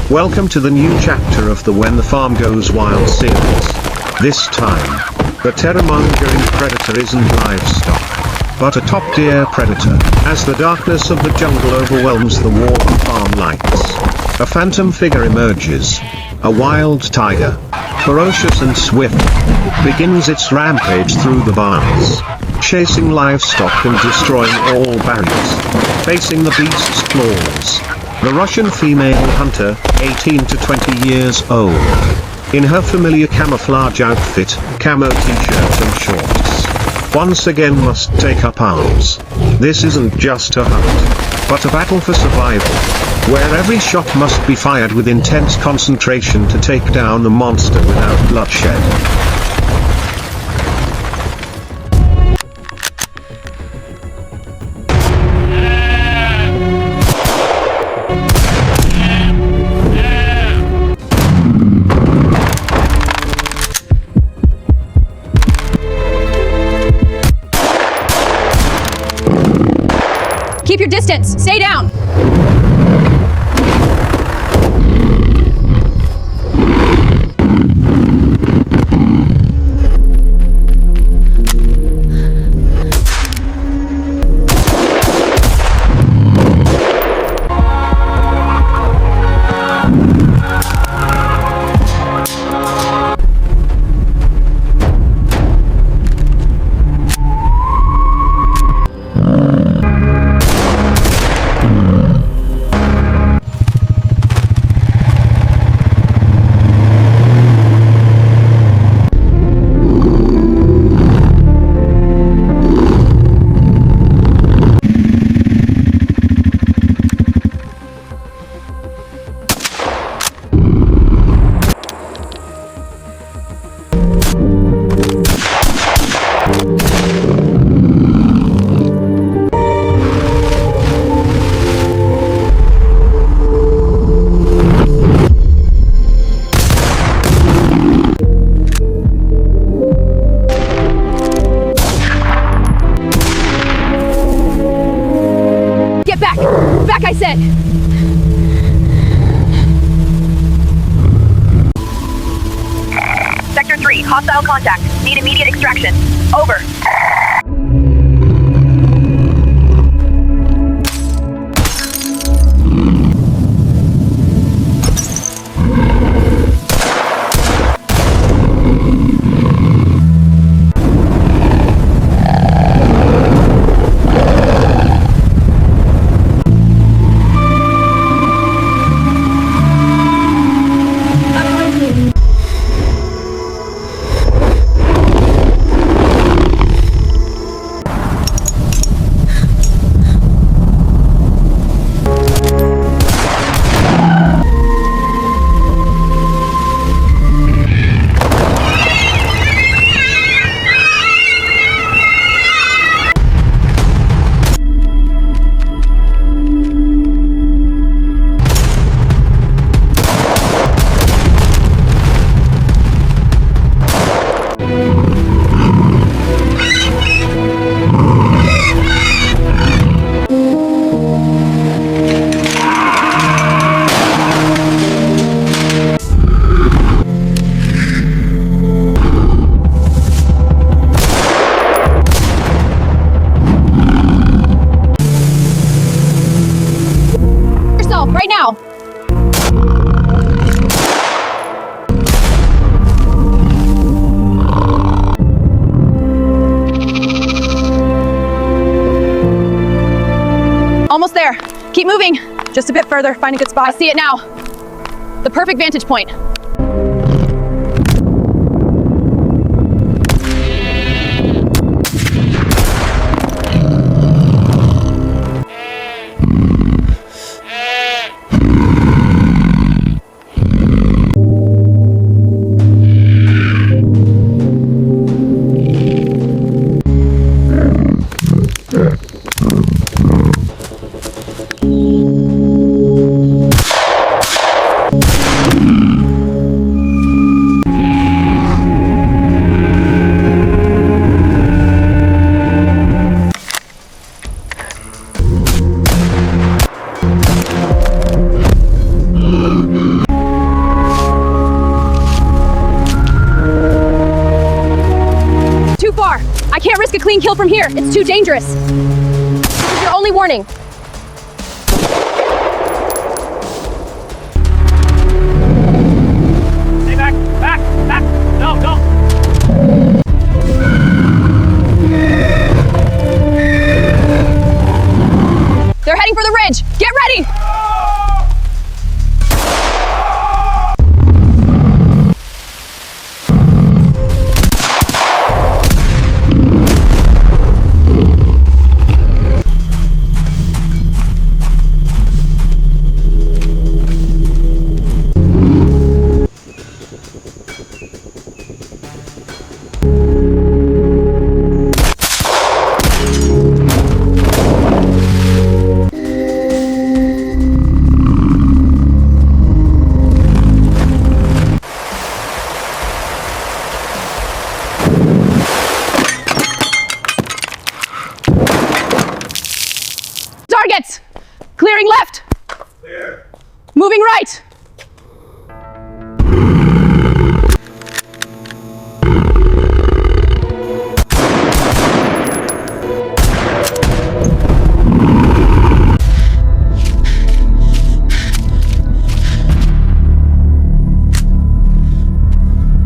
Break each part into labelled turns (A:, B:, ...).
A: Welcome to the new chapter of the When the Farm Goes Wild series. This time, the terror-mongering predator isn't livestock, but a top-tier predator. As the darkness of the jungle overwhelms the warm farm lights, a phantom figure emerges. A wild tiger, ferocious and swift, begins its rampage through the barns, chasing livestock and destroying all barriers. Facing the beast's claws, the Russian female hunter, 18 to 20 years old, in her familiar camouflage outfit, camo t-shirt and shorts, once again must take up arms. This isn't just a hunt, but a battle for survival, where every shot must be fired with intense concentration to take down the monster without bloodshed.
B: Keep your distance. Stay down. Back, I said!
C: Sector 3, hostile contact. Need immediate extraction. Over.
B: Right now! Almost there. Keep moving. Just a bit further. Find a good spot. I see it now. The perfect vantage point. kill from here. It's too dangerous. This is your only warning.
D: Stay back! Back! Back! No, no!
B: They're heading for the ridge. Get ready! Targets! Clearing left!
D: Clear.
B: Moving right!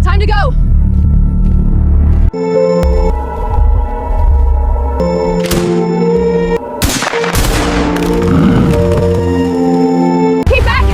B: Time to go! Keep back!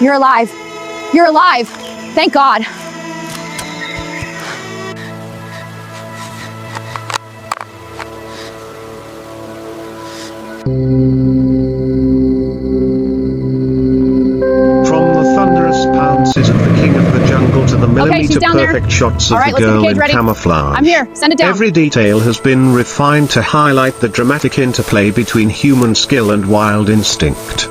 B: You're alive. You're alive. Thank God.
A: From the thunderous pounces of the king of the jungle to the
B: she's down there.
A: millimeter-perfect shots of
B: All right,
A: the
B: let's get the
A: girl
B: cage
A: in
B: ready.
A: camouflage.
B: I'm here. Send it down.
A: Every detail has been refined to highlight the dramatic interplay between human skill and wild instinct.